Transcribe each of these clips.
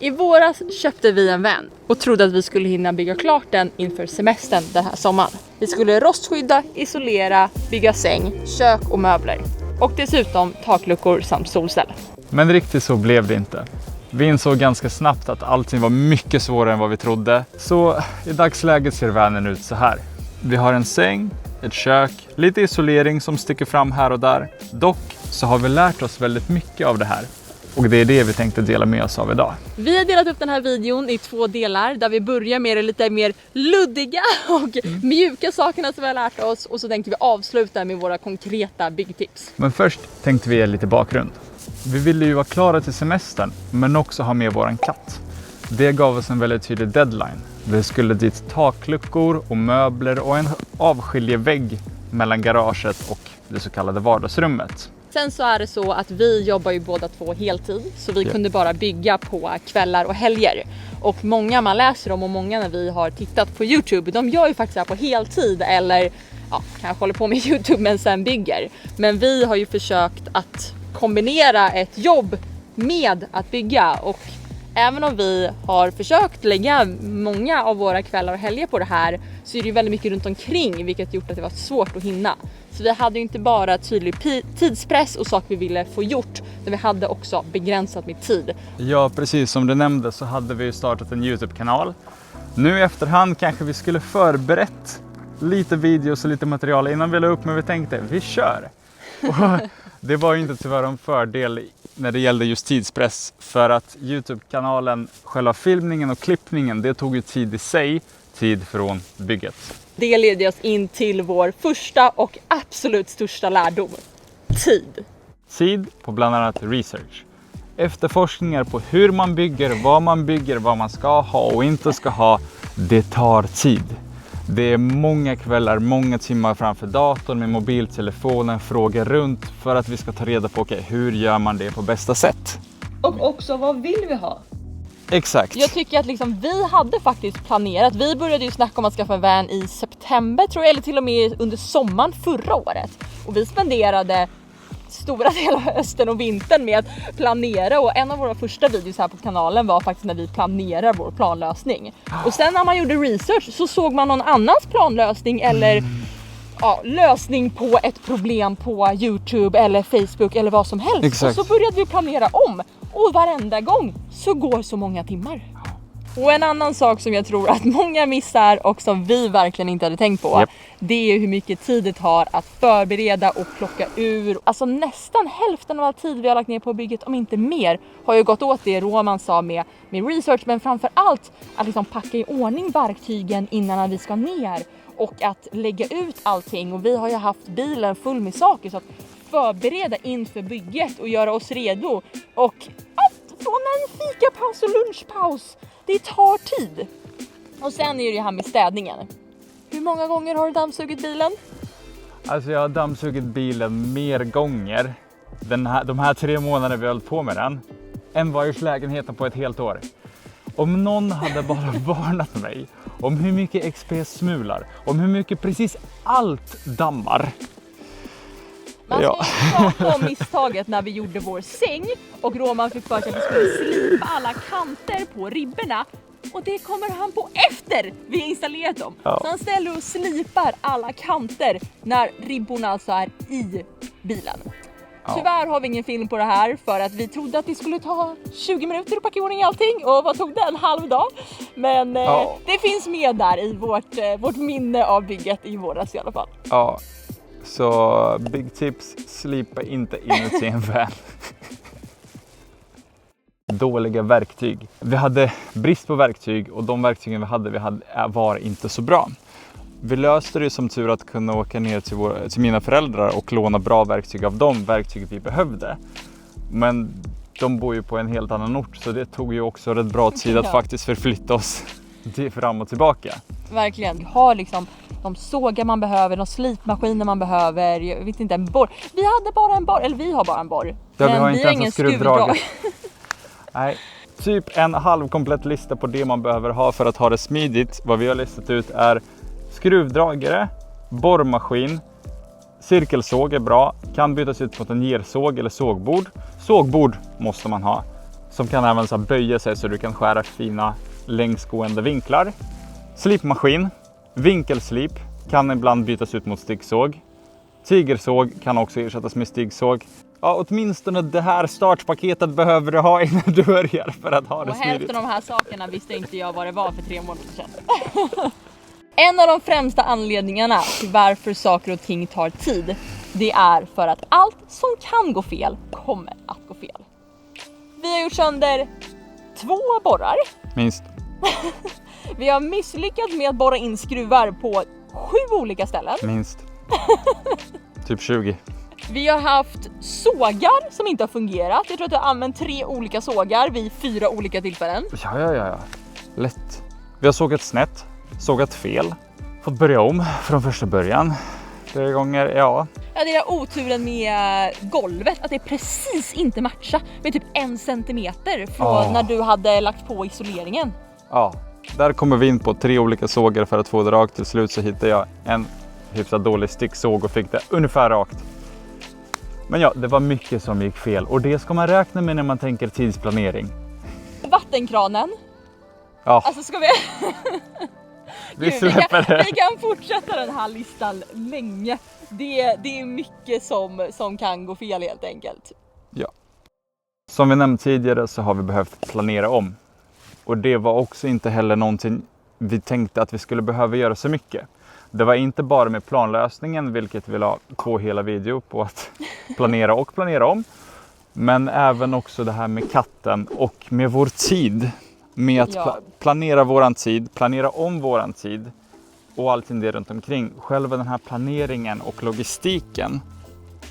I våras köpte vi en van och trodde att vi skulle hinna bygga klart den inför semestern den här sommaren. Vi skulle rostskydda, isolera, bygga säng, kök och möbler. Och dessutom takluckor samt solceller. Men riktigt så blev det inte. Vi insåg ganska snabbt att allting var mycket svårare än vad vi trodde. Så i dagsläget ser vanen ut så här. Vi har en säng, ett kök, lite isolering som sticker fram här och där. Dock så har vi lärt oss väldigt mycket av det här. Och det är det vi tänkte dela med oss av idag. Vi har delat upp den här videon i 2 delar där vi börjar med det lite mer luddiga och mjuka sakerna som vi har lärt oss. Och så tänkte vi avsluta med våra konkreta byggtips. Men först tänkte vi ge lite bakgrund. Vi ville ju vara klara till semestern men också ha med våran katt. Det gav oss en väldigt tydlig deadline. Det skulle dit takluckor och möbler och en avskiljevägg mellan garaget och det så kallade vardagsrummet. Sen så är det så att vi jobbar ju båda 2 heltid så vi kunde bara bygga på kvällar och helger. Och många man läser om och många när vi har tittat på YouTube, de gör ju faktiskt det här på heltid eller kanske håller på med YouTube men sen bygger. Men vi har ju försökt att kombinera ett jobb med att bygga och även om vi har försökt lägga många av våra kvällar och helger på det här så är det ju väldigt mycket runt omkring vilket gjort att det var svårt att hinna. Så vi hade ju inte bara tydlig tidspress och saker vi ville få gjort, men vi hade också begränsat med tid. Ja, precis som du nämnde så hade vi startat en YouTube-kanal. Nu i efterhand kanske vi skulle förberett lite videos och lite material innan vi la upp, men vi tänkte vi kör. Och det var ju inte tyvärr en fördel när det gällde just tidspress för att YouTube-kanalen, själva filmningen och klippningen, det tog ju tid i sig, tid från bygget. Det leder oss in till vår första och absolut största lärdom. Tid. Tid på bland annat research. Efterforskningar på hur man bygger, vad man ska ha och inte ska ha. Det tar tid. Det är många kvällar, många timmar framför datorn med mobiltelefonen, frågor runt för att vi ska ta reda på hur gör man det på bästa sätt. Och också vad vill vi ha? Exakt. Jag tycker att vi hade faktiskt planerat. Vi började ju snacka om att skaffa en van i september tror jag, eller till och med under sommaren förra året. Och vi spenderade stora delar av hösten och vintern med att planera och en av våra första videos här på kanalen var faktiskt när vi planerar vår planlösning. Och sen när man gjorde research så såg man någon annans planlösning eller lösning på ett problem på YouTube eller Facebook eller vad som helst. Exakt. Och så började vi planera om och varenda gång så går så många timmar. Och en annan sak som jag tror att många missar och som vi verkligen inte hade tänkt på, det är hur mycket tid det tar att förbereda och plocka ur. Alltså nästan hälften av all tid vi har lagt ner på bygget, om inte mer, har ju gått åt det Roman sa med research, men framför allt att packa i ordning verktygen innan vi ska ner och att lägga ut allting. Och vi har ju haft bilen full med saker så att förbereda inför bygget och göra oss redo. Och att från en fikapaus och lunchpaus, det tar tid. Och sen är det här med städningen. Hur många gånger har du dammsugit bilen? Alltså jag har dammsugit bilen mer gånger de här 3 månaderna vi har hållit på med den än lägenheten på ett helt år. Om någon hade bara varnat mig om hur mycket XP smular, om hur mycket precis allt dammar. Man ska inte prata om misstaget när vi gjorde vår säng och Roman fick för sig att vi skulle slipa alla kanter på ribborna. Och det kommer han på efter vi har installerat dem. Ja. Så han ställer och slipar alla kanter när ribborna alltså är i bilen. Ja. Tyvärr har vi ingen film på det här för att vi trodde att det skulle ta 20 minuter att packa i ordning allting. Och vad tog det? En halv dag. Men det finns med där i vårt minne av bygget i våras i alla fall. Ja, så big tips, slipa inte inuti en van. Dåliga verktyg. Vi hade brist på verktyg och de verktygen vi hade var inte så bra. Vi löste det som tur att kunna åka ner till mina föräldrar och låna bra verktyg av de verktyg vi behövde. Men de bor ju på en helt annan ort så det tog ju också rätt bra tid att faktiskt förflytta oss fram och tillbaka. Verkligen. Vi har de sågar man behöver, de slipmaskiner man behöver, jag vet inte, en borr. Vi har bara en borr. Ja, men vi har inte ens en skruvdragare. Nej. Typ en halvkomplett lista på det man behöver ha för att ha det smidigt. Vad vi har listat ut är skruvdragare, borrmaskin, cirkelsåg är bra, kan bytas ut mot en gersåg eller sågbord. Sågbord måste man ha. som kan även så böja sig så du kan skära fina längsgående vinklar. Slipmaskin, vinkelslip kan ibland bytas ut mot sticksåg. Tigersåg kan också ersättas med stiggsåg. Ja, åtminstone det här startpaketet behöver du ha innan du börjar för att ha det och smidigt. hälften av de här sakerna visste inte jag vad det var för 3 månader sedan. En av de främsta anledningarna till varför saker och ting tar tid, det är för att allt som kan gå fel kommer att gå fel. Vi har gjort sönder 2 borrar. Minst. Vi har misslyckats med att borra in skruvar på 7 olika ställen. Minst. Typ 20. Vi har haft sågar som inte har fungerat. Jag tror att jag har använt 3 olika sågar vid 4 olika tillfällen. Ja. Lätt. Vi har sågat snett, sågat fel, fått börja om från första början. 3 gånger, ja. Ja, det är oturen med golvet, att det precis inte matchar med typ 1 centimeter från när du hade lagt på isoleringen. Ja, där kommer vi in på 3 olika sågar för att få det rakt. Till slut så hittade jag en hyfsat dålig sticksåg och fick det ungefär rakt. Men ja, det var mycket som gick fel och det ska man räkna med när man tänker tidsplanering. Vattenkranen. Ja, Alltså ska vi... vi släpper det. Vi kan fortsätta den här listan länge. Det är mycket som kan gå fel helt enkelt. Ja. Som vi nämnt tidigare så har vi behövt planera om. Och det var också inte heller någonting vi tänkte att vi skulle behöva göra så mycket. Det var inte bara med planlösningen, vilket vi la 2 hela video på att planera om. Men även också det här med katten och med vår tid. Med att planera våran tid, planera om våran tid och allting det runt omkring. Själva den här planeringen och logistiken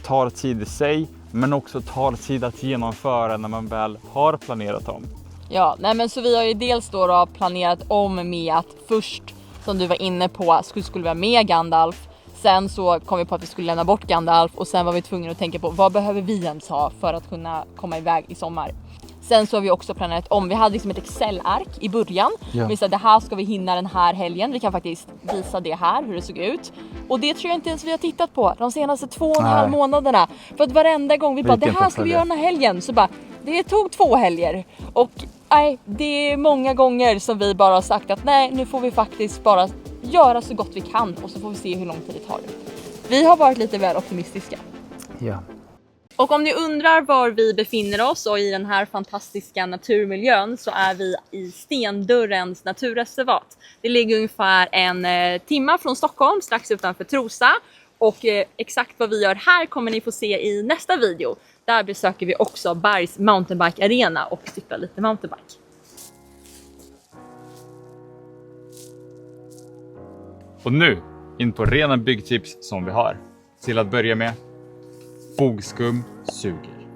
tar tid i sig, men också tar tid att genomföra när man väl har planerat om. Ja, nej men så vi har ju dels då planerat om med att först, som du var inne på, skulle vi ha med Gandalf. Sen så kom vi på att vi skulle lämna bort Gandalf och sen var vi tvungna att tänka på vad behöver vi ens ha för att kunna komma iväg i sommar. Sen så har vi också planerat om, vi hade liksom ett Excel-ark i början. Ja. Vi sa det här ska vi hinna den här helgen. Vi kan faktiskt visa det här, hur det såg ut. Och det tror jag inte ens vi har tittat på de senaste 2,5 månaderna. För att varenda gång vi bara, det här ska vi göra den här helgen. Så bara, det tog 2 helger. Och nej, det är många gånger som vi bara har sagt att nej, nu får vi faktiskt bara göra så gott vi kan. Och så får vi se hur lång tid det tar. Vi har varit lite väl optimistiska. Ja. Och om ni undrar var vi befinner oss och i den här fantastiska naturmiljön så är vi i Stendörrens naturreservat. Det ligger ungefär 1 timme från Stockholm, strax utanför Trosa. Och exakt vad vi gör här kommer ni få se i nästa video. Där besöker vi också Bergs mountainbike arena och cyklar lite mountainbike. Och nu in på rena byggtips som vi har. Till att börja med, fogskum suger.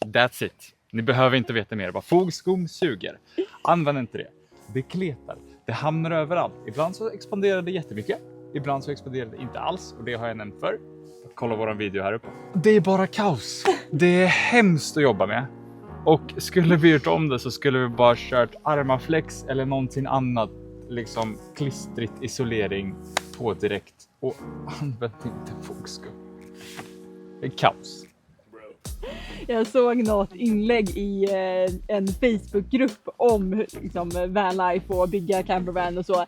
That's it. Ni behöver inte veta mer. Bara fogskum suger. Använd inte det. Det kletar. Det hamnar överallt. Ibland så expanderar det jättemycket. Ibland så expanderar det inte alls. Och det har jag nämnt för. Kolla våran video här uppe. Det är bara kaos. Det är hemskt att jobba med. Och skulle vi gjort om det så skulle vi bara kört Armaflex eller någonting annat. Liksom klistrigt isolering på direkt. Och använd inte fogskum. Det är kaos. Jag såg något inlägg i en Facebookgrupp om liksom, vanlife och bygga campervan och så.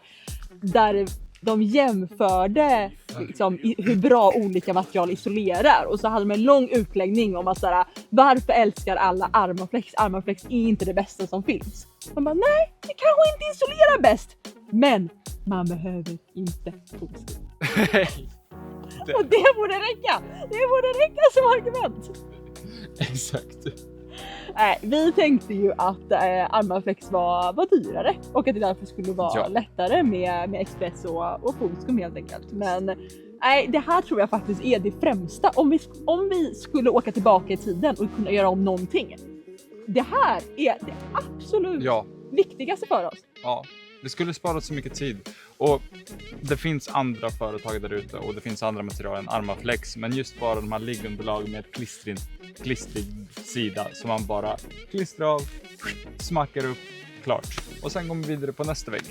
Där de jämförde liksom, hur bra olika material isolerar. Och så hade de en lång utläggning om att såhär, varför älskar alla Armaflex? Armaflex är inte det bästa som finns. Man bara, nej, det kanske inte isolerar bäst. Men man behöver inte fogskum. Och det borde räcka. Det borde räcka som argument. Exakt. Nej, vi tänkte ju att Armaflex var dyrare och att det därför skulle vara lättare med Express och fogskum helt enkelt. Men nej, det här tror jag faktiskt är det främsta. Om vi skulle åka tillbaka i tiden och kunna göra om någonting. Det här är det absolut viktigaste för oss. Ja. Det skulle spara så mycket tid. Och det finns andra företag där ute och det finns andra material än Armaflex. Men just bara de här liggunderlag med ett klistrig sida som man bara klistrar av, smackar upp, klart. Och sen går vi vidare på nästa vägg.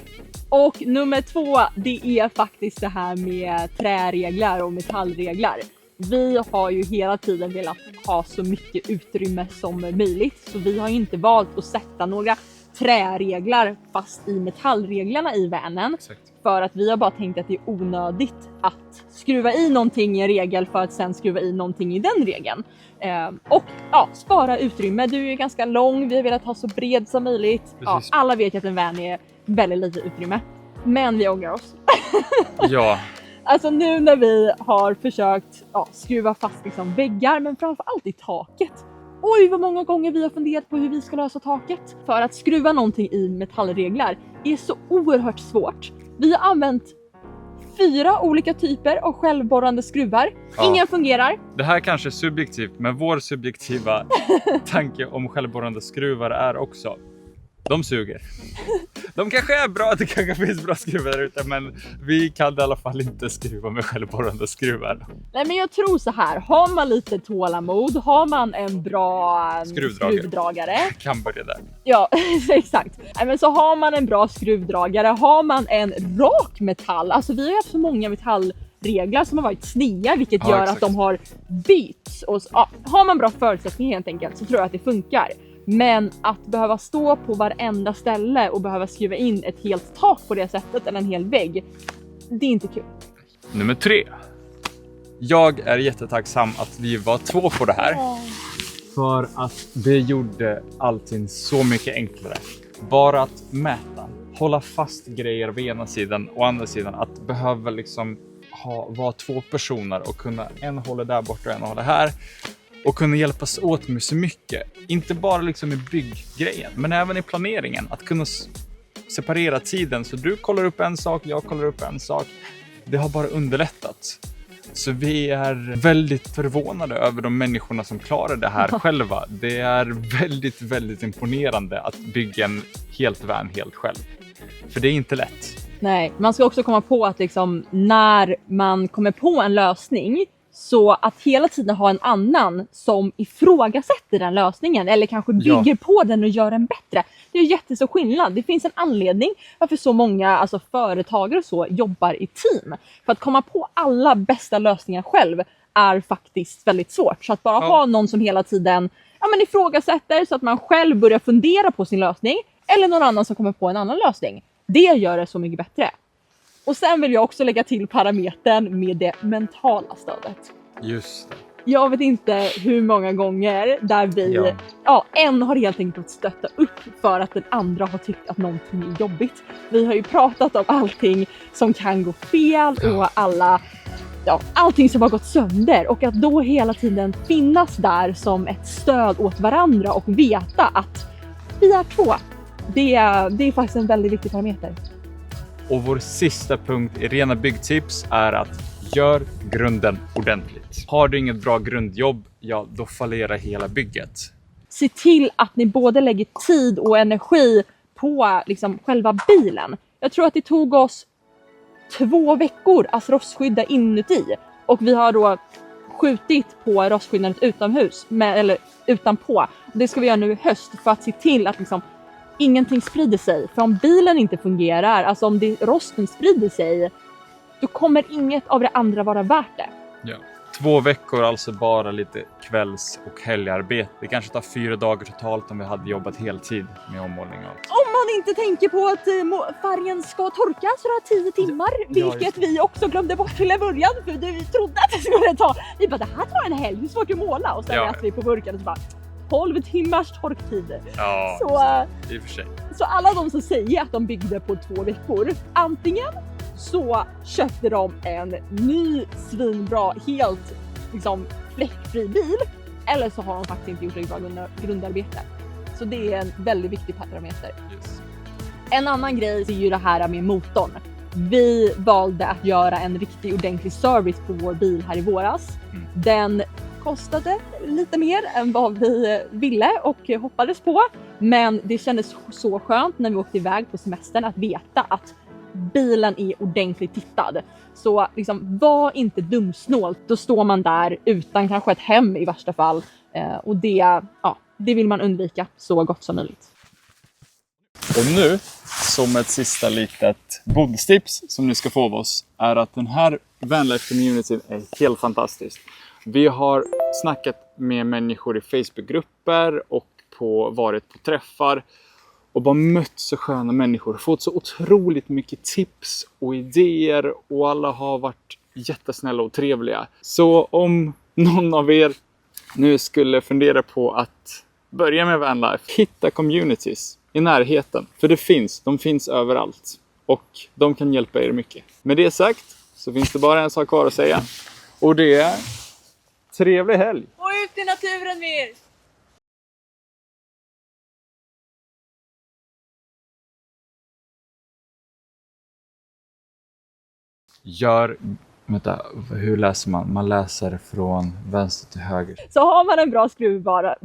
Och nummer 2, det är faktiskt det här med träreglar och metallreglar. vi har ju hela tiden velat ha så mycket utrymme som möjligt. Så vi har inte valt att sätta några träreglar fast i metallreglerna i vanen. Exakt. För att vi har bara tänkt att det är onödigt att skruva i någonting i en regel för att sen skruva i någonting i den regeln. Och ja, spara utrymme. Du är ju ganska lång, vi har velat ha så bred som möjligt. Ja, alla vet ju att en van är väldigt lite utrymme. Men vi ångrar oss. Ja. Alltså nu när vi har försökt skruva fast liksom väggar, men framförallt i taket. Oj, vad många gånger vi har funderat på hur vi ska lösa taket. För att skruva någonting i metallreglar är så oerhört svårt. Vi har använt 4 olika typer av självborrande skruvar. Ja. Ingen fungerar. Det här kanske är subjektivt, men vår subjektiva tanke om självborrande skruvar är också: de suger. De kanske är bra, det kanske finns bra skruvar där ute, men vi kan i alla fall inte skruva med självborrande skruvar. Nej, men jag tror så här, har man lite tålamod, har man en bra skruvdragare. Kan börja där. Ja, exakt. Nej, men så har man en bra skruvdragare, har man en rak metall, alltså vi har haft så många metallreglar som har varit sneda, vilket gör exakt. att de har bytts. Och har man bra förutsättningar helt enkelt så tror jag att det funkar. Men att behöva stå på varenda ställe och behöva skruva in ett helt tak på det sättet eller en hel vägg, det är inte kul. Nummer 3. Jag är jättetacksam att vi var 2 på det här. För att det gjorde allting så mycket enklare. Bara att mäta, hålla fast grejer på ena sidan och andra sidan. Att behöva liksom vara 2 personer och kunna en håller där borta och en håller här. Och kunna hjälpas åt med så mycket. Inte bara liksom i bygggrejen, men även i planeringen. Att kunna separera tiden. Så du kollar upp en sak, jag kollar upp en sak. Det har bara underlättat. Så vi är väldigt förvånade över de människorna som klarar det här själva. Det är väldigt, väldigt imponerande att bygga en helt van helt själv. För det är inte lätt. Nej, man ska också komma på att liksom, när man kommer på en lösning, så att hela tiden ha en annan som ifrågasätter den lösningen eller kanske bygger på den och gör den bättre. Det är jättestor skillnad. Det finns en anledning varför så många företagare och så jobbar i team. För att komma på alla bästa lösningar själv är faktiskt väldigt svårt. Så att bara ha någon som hela tiden ifrågasätter så att man själv börjar fundera på sin lösning, eller någon annan som kommer på en annan lösning. Det gör det så mycket bättre. Och sen vill jag också lägga till parametern med det mentala stödet. Just det. Jag vet inte hur många gånger där vi, en har helt enkelt fått stötta upp för att den andra har tyckt att någonting är jobbigt. Vi har ju pratat om allting som kan gå fel och allting som har gått sönder. Och att då hela tiden finnas där som ett stöd åt varandra och veta att vi är 2. Det är faktiskt en väldigt viktig parameter. Och vår sista punkt i rena byggtips är att gör grunden ordentligt. Har du inget bra grundjobb, då fallerar hela bygget. Se till att ni både lägger tid och energi på själva bilen. Jag tror att det tog oss 2 veckor att rostskydda inuti. Och vi har då skjutit på rostskyddandet utomhus, eller utanpå. Det ska vi göra nu i höst för att se till att ingenting sprider sig. För om bilen inte fungerar, alltså om rosten sprider sig, då kommer inget av det andra vara värt det. Ja. 2 veckor, alltså bara lite kvälls- och helgarbete. Det kanske tar 4 dagar totalt om vi hade jobbat heltid med ommålning och allt. Om man inte tänker på att färgen ska torka så det 10 timmar, vilket vi också glömde bort till en början, för vi trodde att det skulle ta. Vi bara, det här tar en helg, det är svårt att måla. Och sen läste vi på burken och så bara 12 timmars torktid. Ja, så, i och för sig. Så alla de som säger att de byggde på 2 veckor, antingen så köpte de en ny svinbra, helt fläckfri bil, eller så har de faktiskt inte gjort ett bra grundarbete. Så det är en väldigt viktig parameter. Yes. En annan grej är ju det här med motorn. Vi valde att göra en riktigt ordentlig service på vår bil här i våras. Den kostade lite mer än vad vi ville och hoppades på. Men det kändes så skönt när vi åkte iväg på semestern att veta att bilen är ordentligt tittad. Så var inte dumsnål. Då står man där utan kanske ett hem i värsta fall. Och det vill man undvika så gott som möjligt. Och nu, som ett sista litet bonstips som ni ska få av oss, är att den här vanlife-communityn är helt fantastisk. Vi har snackat med människor i Facebookgrupper och varit på träffar och bara mött så sköna människor. Fått så otroligt mycket tips och idéer och alla har varit jättesnälla och trevliga. Så om någon av er nu skulle fundera på att börja med vanlife, hitta communities i närheten. För de finns överallt och de kan hjälpa er mycket. Med det sagt så finns det bara en sak kvar att säga. Och det är trevlig helg! Och ut i naturen med er! Vänta, hur läser man? Man läser från vänster till höger. Så har man en bra skruv bara...